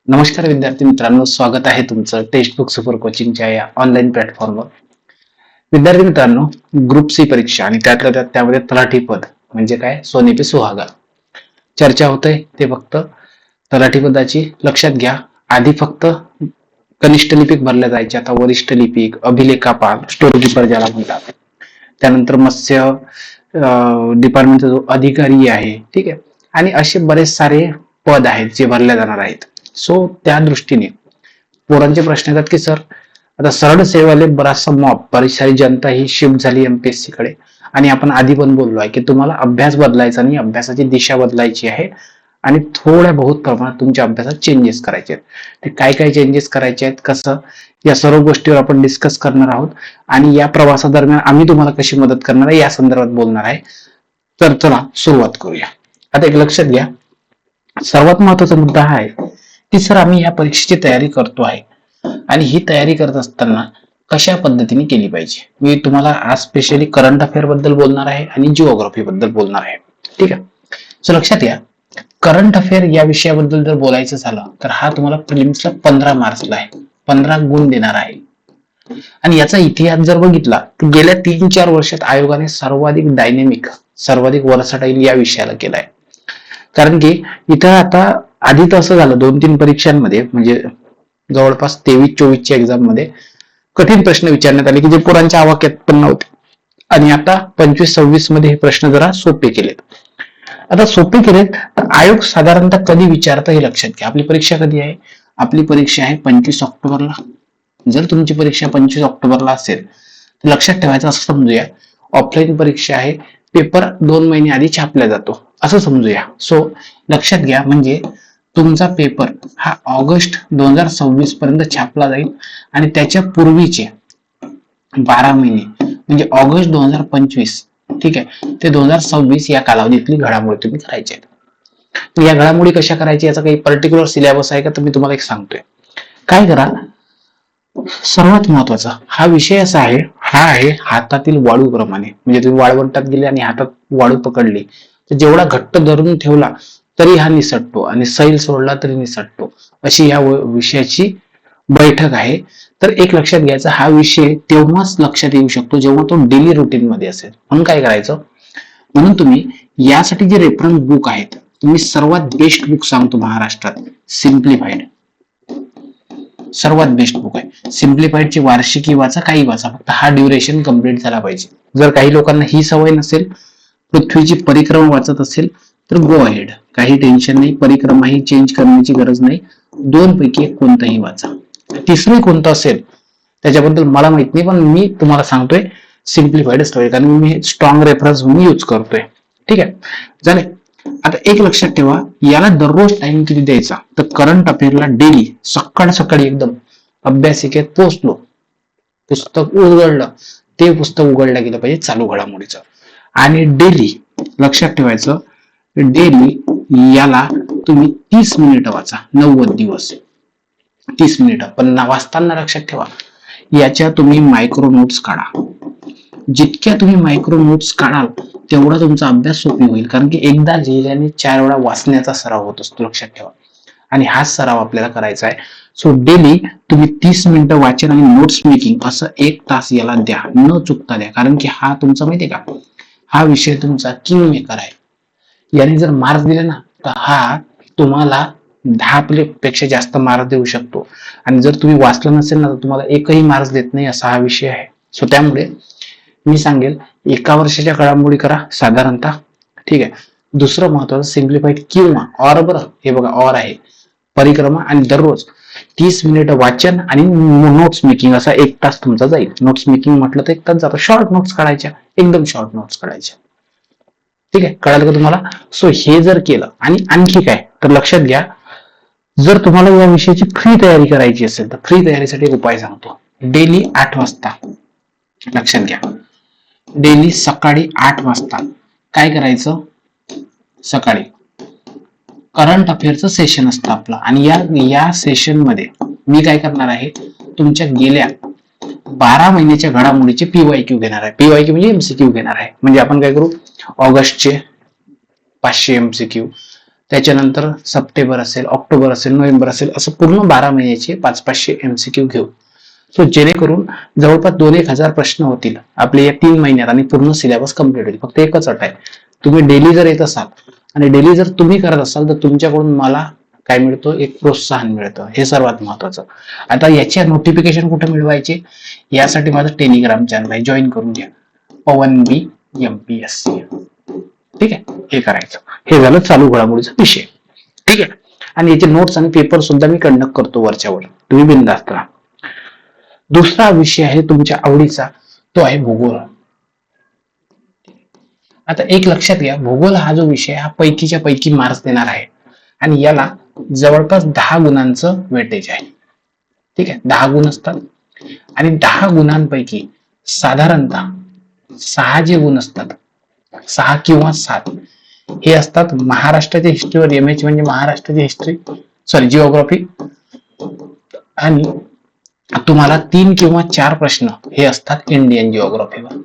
नमस्कार विद्यार्थी मित्रांनो, स्वागत आहे तुमचं टेक्स्टबुक सुपर कोचिंगच्या या ऑनलाईन प्लॅटफॉर्मवर. विद्यार्थी मित्रांनो, ग्रुप सी परीक्षा आणि त्यातल्या त्यात त्यामध्ये तलाठी पद म्हणजे काय, सोने पे सुहागा चर्चा होते. ते फक्त तलाठी पदाची लक्षात घ्या. आधी फक्त कनिष्ठ लिपिक भरल्या जायचे, आता वरिष्ठ लिपिक, अभिलेखापाल, स्टोरी कीपर ज्याला म्हणतात, त्यानंतर मत्स्य डिपार्टमेंटचा जो अधिकारी आहे, ठीक आहे, आणि असे बरेच सारे पद आहेत जे भरल्या जाणार आहेत. सो त्या दृष्टीने पोरांचे प्रश्न येतात की सर, आता सरळ सेवेवाले बराचसा मॉब, बरीच सारी जनता ही शिफ्ट झाली एमपीएससी कडे, आणि आपण आधी पण बोललो आहे की तुम्हाला अभ्यास बदलायचा नाही, अभ्यासाची दिशा बदलायची आहे आणि थोड्या बहुत प्रमाणात तुमच्या अभ्यासात चेंजेस करायचे आहेत. ते काय काय चेंजेस करायचे आहेत, कसं, या सर्व गोष्टीवर आपण डिस्कस करणार आहोत आणि या प्रवासादरम्यान आम्ही तुम्हाला कशी मदत करणार आहे या संदर्भात बोलणार आहे. तर चला सुरुवात करूया. आता एक लक्षात घ्या, सर्वात महत्वाचा मुद्दा हा आहे की सर आम्ही या परीक्षेची तयारी करतो आहे आणि ही तयारी करत असताना कशा पद्धतीने केली पाहिजे. मी तुम्हाला आज स्पेशली करंट अफेअर बद्दल बोलणार आहे आणि जिओग्राफी बद्दल बोलणार आहे. ठीक आहे, सो लक्षात घ्या, करंट अफेअर या विषयाबद्दल जर बोलायचं झालं तर हा तुम्हाला प्रिलिम्सला 15 मार्क्सला आहे, 15 गुण देणार आहे. आणि याचा इतिहास जर बघितला तर गेल्या 3-4 वर्षात आयोगाने सर्वाधिक डायनेमिक, सर्वाधिक वर्सटाईल या विषयाला केलाय. कारण की इथं आता आधी तर असं झालं 2-3 परीक्षांमध्ये, म्हणजे जवळपास 23-24 एक्झाम मध्ये कठीण प्रश्न विचारण्यात आले की जे पोरांच्या आवाक्यात पण नव्हते, आणि आता 25-26 मध्ये हे प्रश्न जरा सोपे केलेत. आता सोपे केलेत तर आयोग साधारणतः कधी विचारतं हे लक्षात घ्या. आपली परीक्षा कधी आहे? आपली परीक्षा आहे 25 ऑक्टोबरला. जर तुमची परीक्षा 25 ऑक्टोबरला असेल तर लक्षात ठेवायचं, असं समजूया ऑफलाईन परीक्षा आहे, पेपर 2 महिने आधी छापला जातो असं समजूया. सो लक्षात घ्या, म्हणजे तुमचा पेपर हा ऑगस्ट 2026 पर्यंत छापला जाईल आणि त्याच्या पूर्वीचे 12 महिने म्हणजे ऑगस्ट 2025, ठीक आहे, ते 2026 या कालावधीतली घडामोडी तुम्ही करायच्या आहेत. या घडामोडी कशा करायच्या याचा काही पर्टिक्युलर सिलेबस आहे का, तर मी तुम्हाला एक सांगतोय. काय करा, सर्वात महत्वाचा हा विषय असा आहे, हा आहे हातातील वाळू प्रमाणे. म्हणजे तुम्ही वाळवंटात गेले आणि हातात वाळू पकडली तर जेवढा घट्ट धरून ठेवला तरी हा निसटतो आणि सैल सोडला तरी निसटतो, अशी या विषयाची बैठक आहे. तर एक लक्षात घ्यायचा, हा विषय तेव्हाच लक्षात येऊ शकतो जेव्हा तो डेली रुटीन मध्ये असेल. म्हणून काय करायचं, म्हणून तुम्ही यासाठी जे रेफरन्स बुक आहेत, तुम्ही सर्वात बेस्ट बुक सांगतो महाराष्ट्रात, सिम्प्लिफाईड सर्वात बेस्ट बुक आहे. सिम्प्लिफाईडची वार्षिकी वाचा, काही वाचा, फक्त हा ड्युरेशन कम्प्लीट झाला पाहिजे. जर काही लोकांना ही सवय नसेल, पृथ्वीची परिक्रमा वाचत असेल तर गो अहेड, काही टेन्शन नाही, परिक्रमा ही चेंज करण्याची गरज नाही, 2 पैकी एक कोणतंही वाचा. तिसरं कोणतं असेल त्याच्याबद्दल मला माहित नाही, पण मी तुम्हाला सांगतोय सिम्प्लिफाईड स्टोरी, कारण मी स्ट्रॉंग रेफरन्स म्हणून यूज करतोय. ठीक आहे, झाले. आता एक लक्षात ठेवा, याला दररोज टाइम किती द्यायचा, तर करंट अफेअरला डेली सकाळ सकाळी एकदम अभ्यासिकेत पोहोचलो, पुस्तक उघडलं, ते पुस्तक उघडलं गेलं पाहिजे चालू घडामोडीचं. आणि डेली लक्षात ठेवायचं, डेली याला तुम्ही 30 मिनिटं वाचा, 90 दिवस 30 मिनिटं. पण वाचताना लक्षात ठेवा, याच्या तुम्ही मायक्रो नोट्स काढा. जितक्या तुम्ही मायक्रो नोट्स काढाल तेवढा तुमचा अभ्यास सोपी होईल, कारण की एकदा लिहिल्याने 4 वेळा वाचण्याचा सराव होत असतो, लक्षात ठेवा. आणि हाच सराव आपल्याला करायचा आहे. सो डेली तुम्ही 30 मिनिटं वाचन आणि नोट्स मेकिंग असं 1 तास याला द्या, न चुकता द्या. कारण की हा तुमचा माहितीये का, हा विषय तुमचा किंग मेकर आहे. याने जर मार्क्स दिले ना तर हा तुम्हाला 10 पेक्षा जास्त मार्क्स देऊ शकतो. आणि जर तुम्ही वाचलं नसेल ना तर तुम्हाला एकही मार्क्स देत नाही, असा हा विषय आहे. सो त्यामुळे मी सांगेल, 1 वर्षाच्या घडामोडी करा साधारणतः. ठीक आहे. दुसरं महत्वाचं, सिम्प्लिफाईड किंवा ऑर, बरं हे बघा ऑर आहे, परिक्रमा, आणि दररोज 30 मिनिटं वाचन आणि नोट्स मेकिंग, असा 1 तास तुमचा जाईल. नोट्स मेकिंग म्हटलं तर 1 तास जातो. शॉर्ट नोट्स काढायच्या, एकदम शॉर्ट नोट्स काढायच्या. ठीक आहे, कळालं का तुम्हाला? सो हे जर केलं, आणि आणखी काय तर लक्षात घ्या, जर तुम्हाला या विषयाची फ्री तयारी करायची असेल तर फ्री तयारीसाठी एक उपाय सांगतो. डेली 8 वाजता, लक्षात घ्या, डेली सकाळी 8 वाजता काय करायचं, सकाळी करंट अफेअरचं सेशन असतं आपलं, आणि या सेशन मध्ये मी काय करणार आहे, तुमच्या गेल्या 12 महिन्याच्या घडामोडीचे पीवायक्यू घेणार आहे. पीवायक्यू म्हणजे एमसीक्यू घेणार आहे. म्हणजे आपण काय करू, ऑगस्टचे 500 एमसीक्यू, त्याच्यानंतर सप्टेंबर असेल, ऑक्टोबर असेल, नोव्हेंबर असेल, असं पूर्ण 12 महिन्याचे 500-500 MCQ घेऊ. सो जेणेकरून जवळपास 2,000-1,000 प्रश्न होतील आपले या 3 महिन्यात आणि पूर्ण सिलेबस कम्प्लीट होईल. फक्त एकच अट आहे, तुम्ही डेली जर येत असाल आणि डेली जर तुम्ही करत असाल तर तुमच्याकडून मला काय मिळतं, एक प्रोत्साहन मिळतं. हे सर्वात महत्वाचं. आता याच्या नोटिफिकेशन कुठे मिळवायचे, यासाठी माझं टेलिग्राम चॅनल आहे, जॉईन करून घ्या, पवन बी MPSC. ठीक आहे, हे करायचं. हे झालं चालू घडामोडीचा विषय. ठीक आहे, आणि याचे नोट्स आणि पेपर सुद्धा मी कंडक्ट करतो वरच्यावर, तुम्ही बिनधास्त राहा. दुसरा विषय आहे तुमच्या आवडीचा, तो आहे भूगोल. आता एक लक्षात घ्या, भूगोल हा जो विषय हा पैकीच्या पैकी मार्क्स देणार आहे आणि याला जवळपास 10 गुणांचं वेटेज आहे. ठीक आहे, 10 गुण असतात आणि 10 गुणांपैकी साधारणतः 6 जे गुण असतात, 6 किंवा 7 हे असतात महाराष्ट्राच्या हिस्ट्रीवर. MH म्हणजे महाराष्ट्राची हिस्ट्री, सॉरी जिओग्राफी. आणि तुम्हाला 3 किंवा 4 प्रश्न हे असतात इंडियन जिओग्राफीवर.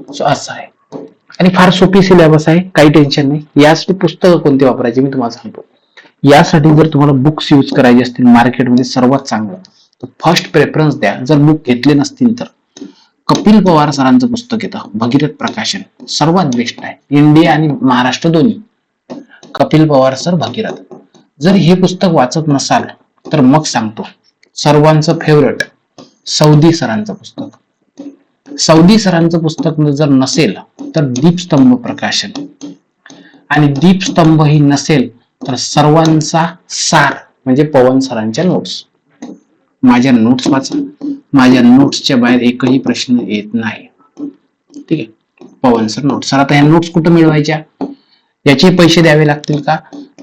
सो असं आहे आणि फार सोपी सिलेबस आहे, काही टेन्शन नाही. यासाठी पुस्तकं कोणती वापरायची मी तुम्हाला सांगतो. यासाठी जर तुम्हाला बुक्स यूज करायचे असतील मार्केटमध्ये सर्वात चांगलं, तर फर्स्ट प्रेफरन्स द्या. जर बुक घेतले नसतील तर कपिल पवार सरांचं पुस्तक येतं, भगीरथ प्रकाशन, सर्वात बेस्ट आहे. इंडिया आणि महाराष्ट्र दोन्ही, कपिल पवार सर, भगीरथ. जर हे पुस्तक वाचत नसाल तर मग सांगतो, सर्वांचं फेवरेट सौदी सरांचं पुस्तक. सौदी सरांचं पुस्तक जर नसेल तर दीपस्तंभ प्रकाशन, आणि दीपस्तंभ ही नसेल तर सर्वांचा सार म्हणजे पवन सरांच्या नोट्स. माझ्या नोट्स वाचा, माझ्या नोट्सच्या बाहेर एकही प्रश्न येत नाही. ठीक आहे, पवन सर नोट्स. सर आता ह्या नोट्स कुठं मिळवायच्या, याचे पैसे द्यावे लागतील का,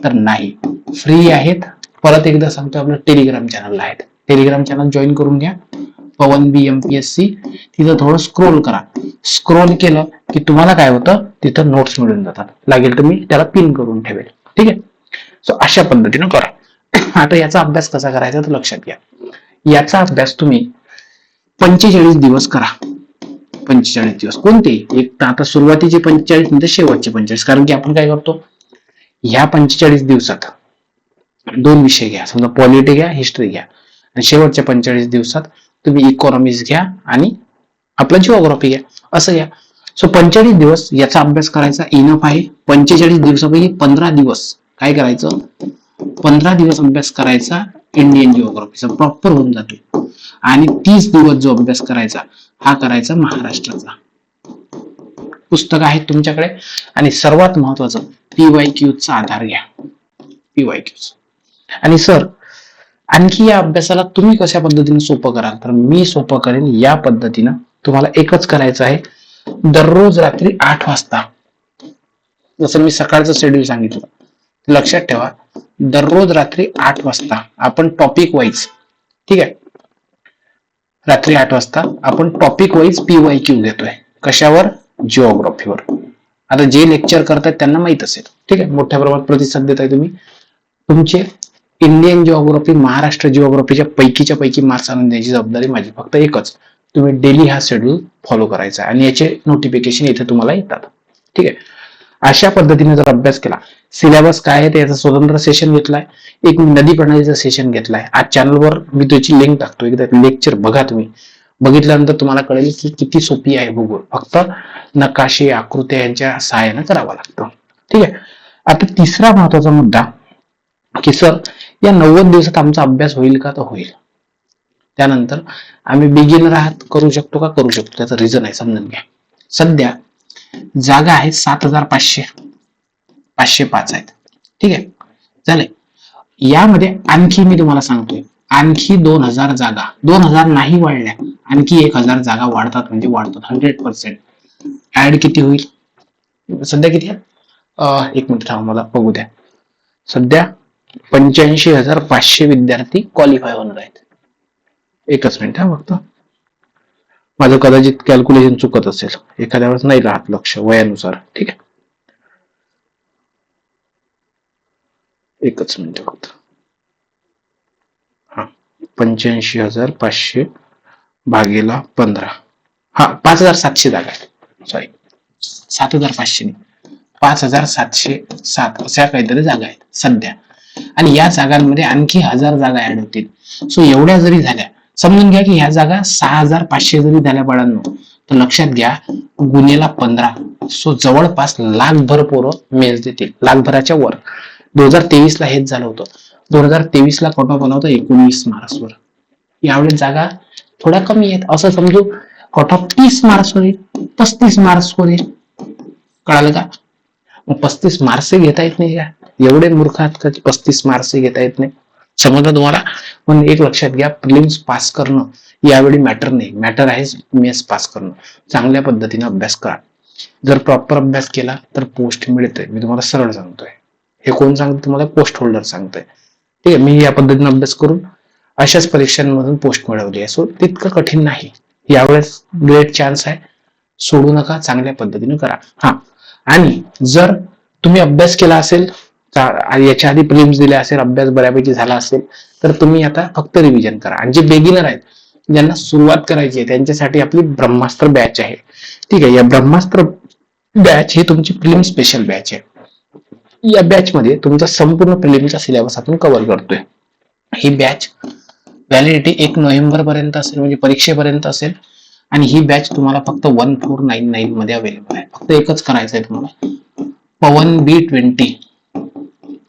तर नाही, फ्री आहेत. परत एकदा सांगतो, आपलं टेलिग्राम चॅनल आहेत, टेलिग्राम चॅनल जॉईन करून घ्या, पवन बी MPSC. तिथं थोडं स्क्रोल करा, स्क्रोल केलं की तुम्हाला काय होतं, तिथं नोट्स मिळून जातात. लागेल तर मी त्याला पिन करून ठेवेल. ठीक आहे, सो अशा पद्धतीनं करा. आता याचा अभ्यास कसा करायचा तर लक्षात घ्या, याचा अभ्यास तुम्ही 45 दिवस करा. 45 दिवस कोणते, एक तर आता सुरुवातीचे 45 नंतर शेवटचे 45. कारण की आपण काय करतो, ह्या 45 दिवसात 2 विषय घ्या, समजा पॉलिटी घ्या, हिस्ट्री घ्या, आणि शेवटच्या 45 दिवसात तुम्ही इकॉनॉमिक्स घ्या आणि आपला जिओग्राफी घ्या, असं घ्या. सो 45 दिवस याचा अभ्यास करायचा इनफ आहे. 45 दिवसापैकी 15 दिवस काय करायचं, 15 दिवस अभ्यास करायचा इंडियन जिओग्राफीचा, प्रॉपर होऊन जातो. आणि 30 दिवस जो अभ्यास करायचा हा करायचा महाराष्ट्राचा. पुस्तक आहे तुमच्याकडे. आणि सर्वात महत्वाचं PYQ चा आधार घ्या, PYQ. आणि सर आणखी या अभ्यासाला तुम्ही कशा पद्धतीने सोपं कराल, तर मी सोपं करेन या पद्धतीनं. तुम्हाला एकच करायचं आहे, दररोज रात्री 8 वाजता, जसं मी सकाळचं शेड्यूल सांगितलं, लक्षात ठेवा, दररोज रात्री 8 वाजता आपण टॉपिक वाईज, ठीक आहे, रात्री 8 वाजता आपण टॉपिक वाईज PYQ घेतोय. कशावर, जिओग्राफीवर. आता जे लेक्चर करतायत त्यांना माहित असेल. ठीक आहे, मोठ्या प्रमाणात प्रतिसाद देताय तुम्ही. तुमचे इंडियन जिओग्राफी, महाराष्ट्र जिओग्राफीच्या पैकीच्या पैकी मार्क्स आणून द्यायची जबाबदारी माझी. फक्त एकच, तुम्ही डेली हा शेड्यूल फॉलो करायचा आणि याचे नोटिफिकेशन इथे तुम्हाला येतात. ठीक आहे, अशा पद्धतीने जर अभ्यास केला, सिलेबस काय आहे त्याचा स्वतंत्र सेशन घेतलाय, एक नदी प्रणालीचा सेशन घेतलाय. आज चॅनलवर मी त्याची लिंक टाकतो, एकदा लेक्चर बघा. तुम्ही बघितल्यानंतर तुम्हाला कळेल की किती सोपी आहे भूगोल. फक्त नकाशे, आकृत्या यांच्या सहाय्याने करावं लागतं. ठीक आहे, आता तिसरा महत्वाचा मुद्दा की सर या 90 दिवसात आमचा अभ्यास होईल का, तर होईल. त्यानंतर आम्ही बिगिनर आहात, करू शकतो का, करू शकतो. त्याचं रिझन आहे, समजून घ्या. सध्या जागा आहेत 7,500, 505 आहेत. ठीक आहे, झाले. यामध्ये आणखी मी तुम्हाला सांगतोय, आणखी 2,000 जागा, 2,000 नाही वाढल्या, आणखी 1,000 जागा वाढतात म्हणजे वाढतात 100%. ऍड किती होईल, सध्या किती आहे, एक मिनिट थांबा, मला बघू द्या. सध्या 85,500 विद्यार्थी क्वालिफाय होणार आहेत. एकच मिनिट हा, फक्त माझं कदाचित कॅल्क्युलेशन चुकत असेल, एखाद्या वेळेस नाही राहत लक्ष वयानुसार. ठीक आहे, एकच मिनिट फक्त. हा, 85,500 भागेला 15, हा 5,700 जागा आहेत. सॉरी, 7,500 नाही, 5707 अशा काहीतरी जागा आहेत सध्या, आणि या जागांमध्ये आणखी 1000 जागा ऍड होतील. सो एवढ्या जरी झाल्या, समजून घ्या की ह्या जागा 6500 जरी झाल्या बाळांनो, तर लक्षात घ्या गुन्हेला 15, सो जवळपास लाखभर पोरं मेन्स देतील, लाखभराच्या वर. 2023 ला हेच झालं होतं. 2023 ला कट ऑफ बनवतं 19 मार्क्सवर. यावेळेस जागा थोड्या कमी आहेत, असं समजू. कट ऑफ 30 मार्क्सवर येईल, 35 मार्क्सवर येईल. कळालं का? मग 35 मार्क्स घेता येत नाही का? एवढे मूर्ख आहात का 35 मार्क्स घेता येत नाही? समजलं तुम्हाला? पण एक लक्षात घ्या, प्रिलिम्स पास करणं यावेळी मॅटर नाही, मॅटर आहे मेन्स पास करणं. चांगल्या पद्धतीने अभ्यास करा. जर प्रॉपर अभ्यास केला तर पोस्ट मिळते. मी तुम्हाला सरळ सांगतोय. हे कोण सांगतो तुम्हाला? पोस्ट होल्डर सांगतोय. ठीक आहे. मी या पद्धतीने अभ्यास करून अशाच परीक्षांमधून पोस्ट मिळवली आहे. सो तितकं कठीण नाही. यावेळेस ग्रेट चान्स आहे, सोडू नका, चांगल्या पद्धतीने करा. हा, आणि जर तुम्ही अभ्यास केला असेल, याच्या आधी प्रिलिम्स दिले असेल, अभ्यास बऱ्यापैकी झाला असेल, तर तुम्ही आता फक्त रिव्हिजन करा. आणि जे बेगिनर आहेत, ज्यांना सुरुवात करायची आहे, त्यांच्यासाठी आपली ब्रह्मास्त्र बॅच आहे. ठीक आहे. या ब्रह्मास्त्र बॅच ही तुमची प्रिलिम्स स्पेशल बॅच आहे. या बॅच मध्ये तुमचा संपूर्ण प्रिलिम्सचा सिलेबस आपण कव्हर करतोय. ही बॅच व्हॅलिडिटी 1 नोव्हेंबर पर्यंत असेल, म्हणजे परीक्षेपर्यंत असेल. आणि ही बॅच तुम्हाला फक्त 1499 मध्ये अवेलेबल आहे. फक्त एकच करायचं आहे तुम्हाला, पवन B20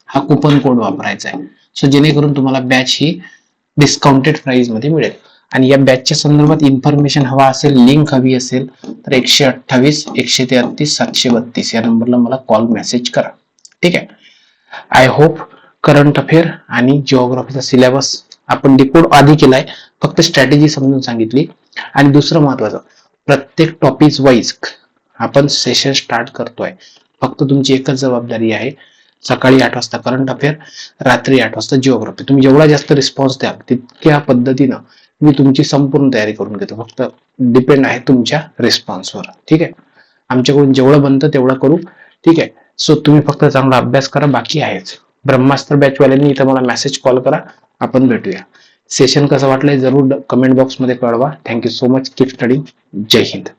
हा कुपन कोड वापरायचा आहे. सो जेणेकरून तुम्हाला बॅच ही डिस्काउंटेड प्राइस मध्ये मिळेल. आणि या बॅचच्या संदर्भात इन्फॉर्मेशन हवा असेल, लिंक हवी असेल, तर 128 133 732 या नंबरला मला कॉल मेसेज करा. ठीक आहे. आय होप करंट अफेअर आणि जिओग्राफीचा सिलेबस आपण डिकोड आधी केलाय, फक्त स्ट्रॅटेजी समजून सांगितली. आणि दुसरं महत्वाचं, प्रत्येक टॉपिक वाईज आपण सेशन स्टार्ट करतोय. फक्त तुमची एकच जबाबदारी आहे, सकाळी 8 वाजता करंट अफेअर, रात्री 8 वाजता जिओग्राफी. तुम्ही जेवढा जास्त रिस्पॉन्स द्याल तितक्या पद्धतीनं मी तुमची संपूर्ण तयारी करून घेतो. फक्त डिपेंड आहे तुमच्या रिस्पॉन्सवर. ठीक आहे. आमच्याकडून जेवढं बनतं तेवढं करू. ठीक आहे. सो तुम्ही फक्त चांगला अभ्यास करा, बाकी आहेच. ब्रह्मास्त्र बॅचवाल्यांनी इथं मला मेसेज कॉल करा, आपण भेटूया. सेशन कसं वाटलंय जरूर कमेंट बॉक्स मध्ये कळवा. Thank you so much. Keep study. जय हिंद.